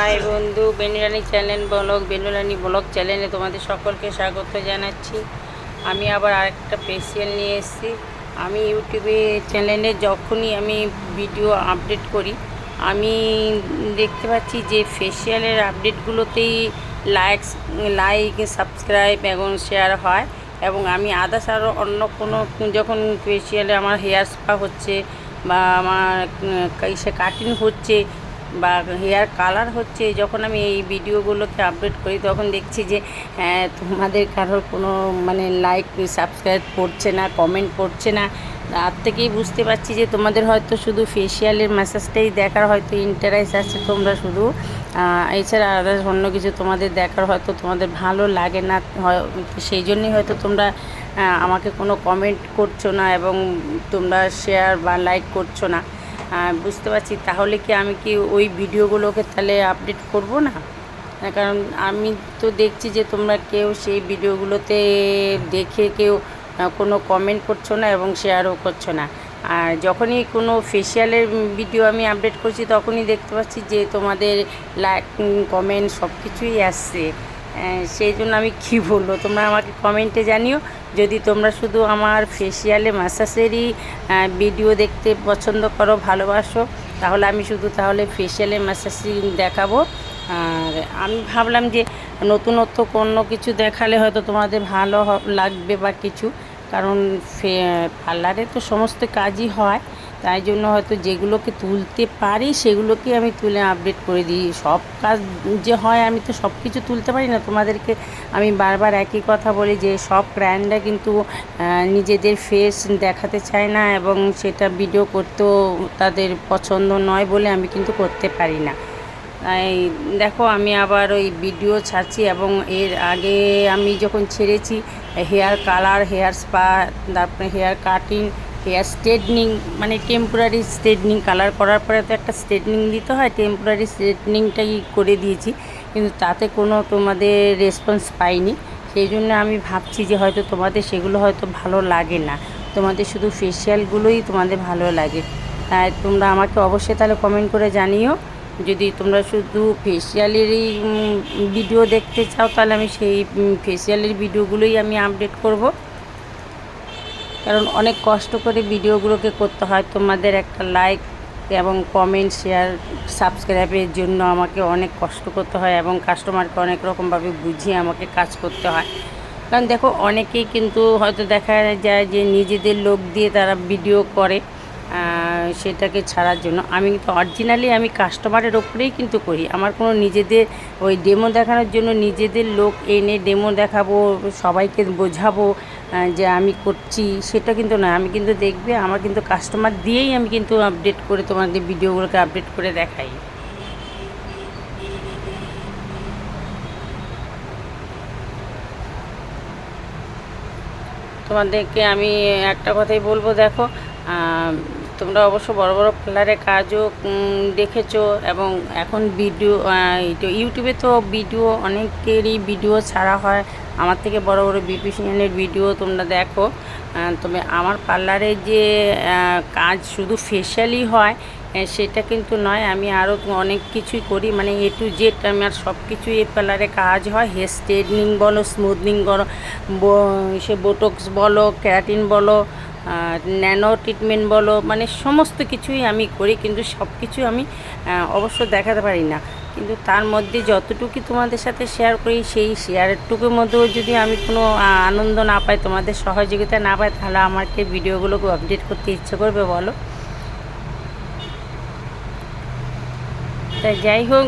High বন্ধু, বেনুরানি channel বেনুরানি blog চ্যানেলে তোমাদের সকলকে স্বাগত জানাচ্ছি। আমি আবার আরেকটা ফেসিয়াল নিয়ে এসেছি। আমি ইউটিউবে চ্যানেলে যখনই আমি ভিডিও আপডেট করি, আমি দেখতে পাচ্ছি যে ফেসিয়ালের আপডেটগুলোতেই লাইক সাবস্ক্রাইব এবং শেয়ার হয়, এবং আমি আদার্স আরও অন্য কোনো যখন ফেসিয়ালে আমার হেয়ার স্পা হচ্ছে বা আমার কাটিং হচ্ছে বা হেয়ার কালার হচ্ছে, যখন আমি এই ভিডিওগুলোকে আপলোড করি তখন দেখছি যে তোমাদের কারোর কোনো লাইক সাবস্ক্রাইব পড়ছে না, কমেন্ট পড়ছে না। তার থেকেই বুঝতে পারছি যে তোমাদের হয়তো শুধু ফেসিয়ালের ম্যাসেজটাই দেখার হয়তো ইন্টারেস্ট আছে, তোমরা শুধু এছাড়া আদার্স অন্য কিছু তোমাদের দেখার হয়তো তোমাদের ভালো লাগে না, সেই জন্যই হয়তো তোমরা আমাকে কোনো কমেন্ট করছো না এবং তোমরা শেয়ার বা লাইক করছো না। বুঝতে পারছি, তাহলে কি আমি কি ওই ভিডিওগুলোকে তাহলে আপডেট করব না? কারণ আমি তো দেখছি যে তোমরা কেউ সেই ভিডিওগুলোতে দেখে কেউ কোনো কমেন্ট করছো না এবং শেয়ারও করছো না। আর যখনই কোনো ফেসিয়ালের ভিডিও আমি আপডেট করছি তখনই দেখতে পাচ্ছি যে তোমাদের লাইক কমেন্ট সব কিছুই আসছে। সেই জন্য আমি কী বলবো, তোমরা আমাকে কমেন্টে জানিও। যদি তোমরা শুধু আমার ফেসিয়ালে ম্যাসাজেরই ভিডিও দেখতে পছন্দ করো, ভালোবাসো, তাহলে আমি শুধু ফেসিয়ালে ম্যাসাজই দেখাবো। আর আমি ভাবলাম যে নতুনত্ব কোনো কিছু দেখালে হয়তো তোমাদের ভালো লাগবে বা কিছু, কারণ পার্লারে তো সমস্ত কাজই হয়, তাই জন্য হয়তো যেগুলোকে তুলতে পারি সেগুলোকে আমি তুলে আপডেট করে দিই। সব কাজ যে হয় আমি তো সব কিছু তুলতে পারি না। তোমাদেরকে আমি বারবার একই কথা বলি যে সব ক্লায়েন্টরা কিন্তু নিজেদের ফেস দেখাতে চায় না, এবং সেটা ভিডিও করতেও তাদের পছন্দ নয় বলে আমি কিন্তু করতে পারি না। তাই দেখো, আমি আবার ওই ভিডিও ছাড়ছি, এবং এর আগে আমি যখন ছেড়েছি হেয়ার কালার, হেয়ার স্পা, তারপরে hair cutting, hair straightening, temporary straightening, colour করার পরে তো একটা স্ট্রেটনিং দিতে হয়, টেম্পোরারি স্ট্রেটনিংটাই করে দিয়েছি, কিন্তু তাতে কোনো তোমাদের রেসপন্স পাইনি। সেই জন্য আমি ভাবছি যে হয়তো তোমাদের সেগুলো হয়তো ভালো লাগে না, তোমাদের শুধু ফেসিয়ালগুলোই তোমাদের ভালো লাগে। তাই তোমরা আমাকে অবশ্যই তাহলে কমেন্ট করে জানিও। যদি তোমরা শুধু ফেসিয়ালেরই ভিডিও দেখতে চাও, তাহলে আমি সেই ফেসিয়ালের ভিডিওগুলোই আমি আপডেট করব, কারণ অনেক কষ্ট করে ভিডিওগুলোকে করতে হয়। তোমাদের একটা লাইক এবং কমেন্ট, শেয়ার, সাবস্ক্রাইবের জন্য আমাকে অনেক কষ্ট করতে হয়, এবং কাস্টমারকে অনেক রকমভাবে বুঝিয়ে আমাকে কাজ করতে হয়। কারণ দেখো, অনেকেই কিন্তু হয়তো দেখা যায় যে নিজেদের লোক দিয়ে তারা ভিডিও করে সেটাকে ছাড়ার জন্য। আমি কিন্তু অরিজিনালি আমি কাস্টমারের ওপরেই কিন্তু করি। আমার কোনো নিজেদের ওই ডেমো দেখানোর জন্য নিজেদের লোক এনে ডেমো দেখাবো, সবাইকে বোঝাবো যে আমি করছি, সেটা কিন্তু না। আমি কিন্তু দেখবে আমার কিন্তু কাস্টমার দিয়েই আমি কিন্তু আপডেট করে তোমাদের ভিডিওগুলোকে আপডেট করে দেখাই। তোমাদেরকে আমি একটা কথাই বলবো, দেখো তোমরা অবশ্য বড় বড় পার্লারে কাজও দেখেছো, এবং এখন ভিডিও ইউটিউবে তো ভিডিও অনেকেরই ভিডিও ছাড়া হয়, আমার থেকে বড় বড় বিউটিশিয়ানের ভিডিও তোমরা দেখো। তবে আমার পার্লারে যে কাজ শুধু ফেশিয়ালই হয় সেটা কিন্তু নয়, আমি আরও অনেক কিছুই করি, এ টু জেড আমার সব কিছুই এই পার্লারে কাজ হয়। হেয়ার স্ট্রেটনিং বলো, স্মুথনিং বলো, সে বোটক্স বলো, ক্যারাটিন বলো, ন্যানো ট্রিটমেন্ট বলো, সমস্ত কিছুই আমি করি, কিন্তু সব কিছু আমি অবশ্য দেখাতে পারি না। কিন্তু তার মধ্যে যতটুকু তোমাদের সাথে শেয়ার করি, সেই শেয়ারটুকুর মধ্যেও যদি আমি কোনো আনন্দ না পাই, তোমাদের সহযোগিতা না পাই, তাহলে আমাকে ভিডিওগুলোকে আপডেট করতে ইচ্ছে করবে বলো? তাই যাই হোক,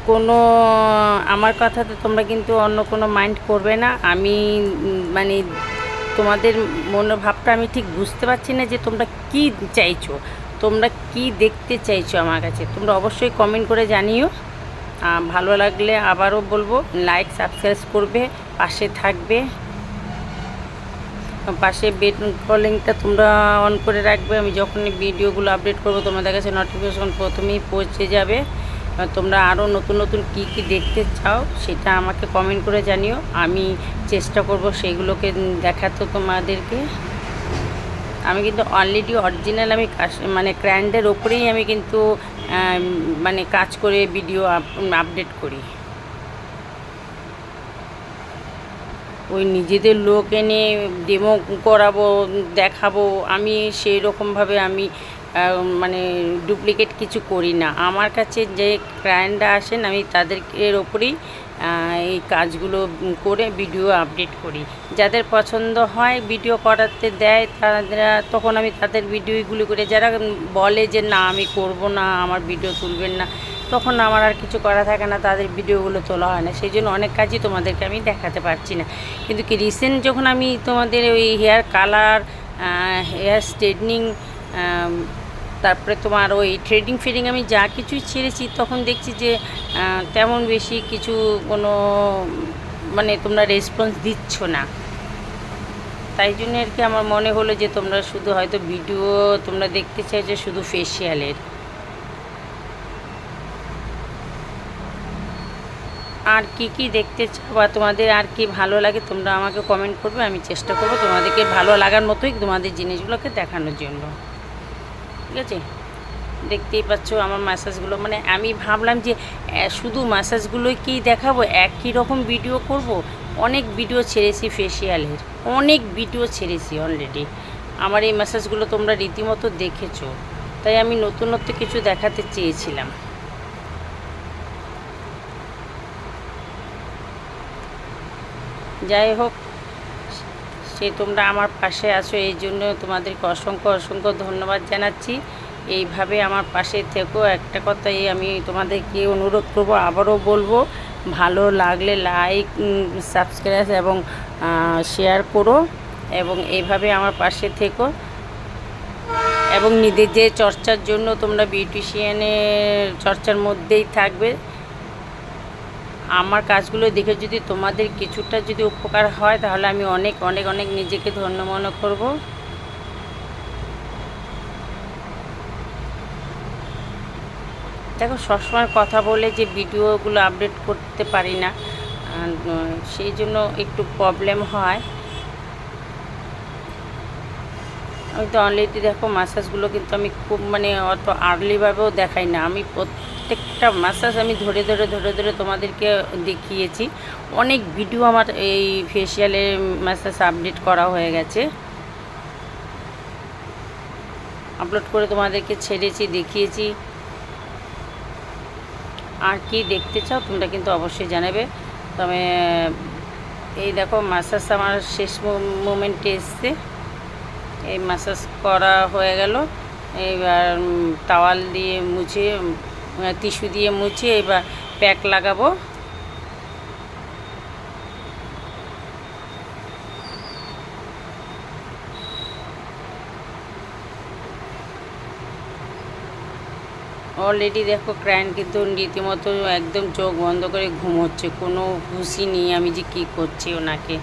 কোনো আমার কথাতে তোমরা কিন্তু অন্য কোনো মাইন্ড করবে না। আমি তোমাদের মনোভাবটা আমি ঠিক বুঝতে পারছি না যে তোমরা কি চাইছো, তোমরা কি দেখতে চাইছো আমার কাছে। তোমরা অবশ্যই কমেন্ট করে জানিও। ভালো লাগলে আবারও বলবো, লাইক সাবস্ক্রাইব করবে, পাশে থাকবে, পাশে বেল কলিংটা তোমরা অন করে রাখবে। আমি যখনই ভিডিওগুলো আপডেট করবো তোমাদের কাছে নোটিফিকেশন প্রথমেই পৌঁছে যাবে। তোমরা আরও নতুন নতুন কী কী দেখতে চাও সেটা আমাকে কমেন্ট করে জানিও, আমি চেষ্টা করব সেইগুলোকে দেখাতে তোমাদেরকে। আমি কিন্তু অলরেডি অরিজিনাল আমি ক্লায়েন্টের ওপরেই আমি কিন্তু মানে কাজ করে ভিডিও আপডেট করি। ওই নিজেদের লোক এনে ডেমো করাবো, দেখাবো, আমি সেই রকমভাবে আমি মানে ডুপ্লিকেট কিছু করি না। আমার কাছে যে ক্লায়েন্টরা আসেন আমি তাদের ওপরেই এই কাজগুলো করে ভিডিও আপডেট করি। যাদের পছন্দ হয় ভিডিও করাতে দেয় তারা, তখন আমি তাদের ভিডিওগুলো করে, যারা বলে যে না আমি করব না, আমার ভিডিও তুলবেন না, তখন আমার আর কিছু করা থাকে না, তাদের ভিডিওগুলো তোলা হয় না। সেই জন্য অনেক কাজই তোমাদেরকে আমি দেখাতে পারছি না। কিন্তু কি রিসেন্ট যখন আমি তোমাদের ওই হেয়ার কালার, হেয়ার স্ট্রেটনিং, তারপরে তোমার ওই থ্রেডিং আমি যা কিছুই ছেড়েছি, তখন দেখছি যে তেমন বেশি কিছু কোনো মানে তোমরা রেসপন্স দিচ্ছ না। তাই জন্য আর কি আমার মনে হলো যে তোমরা শুধু হয়তো ভিডিও তোমরা দেখতে চাইছো শুধু ফেসিয়ালের। আর কি দেখতে চাও বা তোমাদের আর কি ভালো লাগে তোমরা আমাকে কমেন্ট করবে, আমি চেষ্টা করব তোমাদেরকে ভালো লাগার মতোই তোমাদের জিনিসগুলোকে দেখানোর জন্য। ঠিক আছে, দেখতেই পাচ্ছ আমার ম্যাসাজগুলো, মানে আমি ভাবলাম যে শুধু ম্যাসাজগুলোই কি দেখাবো, একই রকম ভিডিও করব। অনেক ভিডিও ছেড়েছি ফেসিয়ালের, অনেক ভিডিও ছেড়েছি অলরেডি। আমার এই ম্যাসাজগুলো তোমরা রীতিমতো দেখেছো, তাই আমি নতুনত্ব কিছু দেখাতে চেয়েছিলাম। যাই হোক, সে তোমরা আমার পাশে আছো, এই জন্য তোমাদেরকে অসংখ্য ধন্যবাদ জানাচ্ছি। এইভাবে আমার পাশে থেকো। একটা কথাই আমি তোমাদেরকে অনুরোধ করব, আবারও বলবো, ভালো লাগলে লাইক, সাবস্ক্রাইব এবং শেয়ার করো, এবং এইভাবে আমার পাশে থেকো। এবং নিজের যে চর্চার জন্য তোমরা বিউটিশিয়ানের চর্চার মধ্যেই থাকবে। আমার কাজগুলো দেখে যদি তোমাদের কিছুটা যদি উপকার হয়, তাহলে আমি অনেক অনেক অনেক নিজেকে ধন্য মনে করব। দেখো, সবসময় কথা বলে যে ভিডিওগুলো আপডেট করতে পারি না, সেই জন্য একটু প্রবলেম হয়। আমি তো অলরেডি দেখো ম্যাসাজগুলো কিন্তু আমি খুব মানে অত আর্লিভাবেও দেখাই না। আমি প্রত্যেকটা ম্যাসাজ আমি ধরে ধরে তোমাদেরকে দেখিয়েছি। অনেক ভিডিও আমার এই ফেসিয়ালের ম্যাসাজ আপডেট করা হয়ে গেছে, আপলোড করে তোমাদেরকে ছেড়েছি, দেখিয়েছি। আর কি দেখতে চাও তোমরা কিন্তু অবশ্যই জানাবে। তবে এই দেখো ম্যাসাজ আমার শেষ মোমেন্টে এসছে। এই ম্যাসাজ করা হয়ে গেল, এবার টাওয়াল দিয়ে মুছে, টিস্যু দিয়ে মুছে এবার প্যাক লাগাবো। অলরেডি দেখো ক্লায়েন্ট কিন্তু রীতিমতো একদম চোখ বন্ধ করে ঘুমোচ্ছে, কোনো হুঁশি নেই আমি যে কী করছি ওনাকে।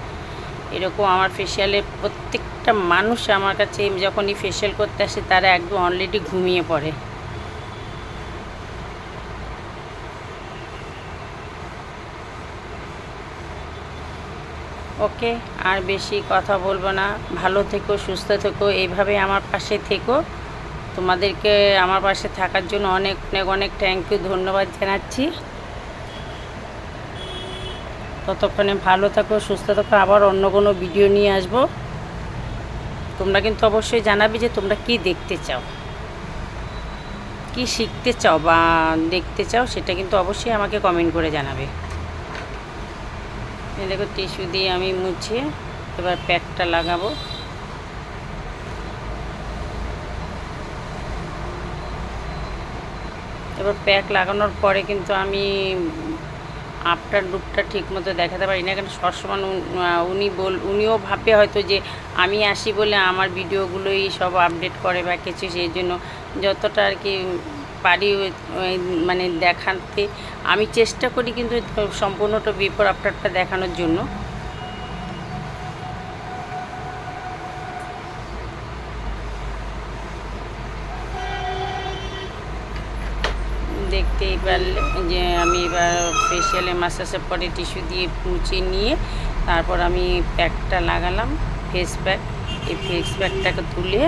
এরকম আমার ফেসিয়ালে প্রত্যেকটা মানুষ আমার কাছে যখনই ফেসিয়াল করতে আসে তারা একদম অলরেডি ঘুমিয়ে পড়ে। ওকে, আর বেশি কথা বলবো না। ভালো থেকো, সুস্থ থেকো, এইভাবে আমার পাশে থেকো। তোমাদেরকে আমার পাশে থাকার জন্য অনেক অনেক অনেক থ্যাংক ইউ, ধন্যবাদ জানাচ্ছি। ততক্ষণে ভালো থাকো, সুস্থ থাকো। আবার অন্য কোনো ভিডিও নিয়ে আসবো। তোমরা কিন্তু অবশ্যই জানাবে যে তোমরা কি দেখতে চাও, কি শিখতে চাও বা দেখতে চাও, সেটা কিন্তু অবশ্যই আমাকে কমেন্ট করে জানাবে। দেখো টিস্যু দিয়ে আমি মুছে এবার প্যাকটা লাগাবো। এবার প্যাক লাগানোর পরে কিন্তু আমি আফটার লুকটা ঠিক মতো দেখাতে পারি না, কারণ সবসময় উনিও ভাববে হয়তো যে আমি আসি বলে আমার ভিডিওগুলোই সব আপডেট করে বা কিছু, সেই জন্য যতটা আর কি পারি মানে দেখাতে আমি চেষ্টা করি, কিন্তু সম্পূর্ণটা বিফোর আফটারটা দেখানোর জন্য। দেখতেই পারলে যে আমি এবার ফেসিয়ালে ম্যাসাজের পরে টিস্যু দিয়ে মুছে নিয়ে তারপর আমি প্যাকটা লাগালাম, ফেস প্যাক। এই ফেস প্যাকটাকে তুলে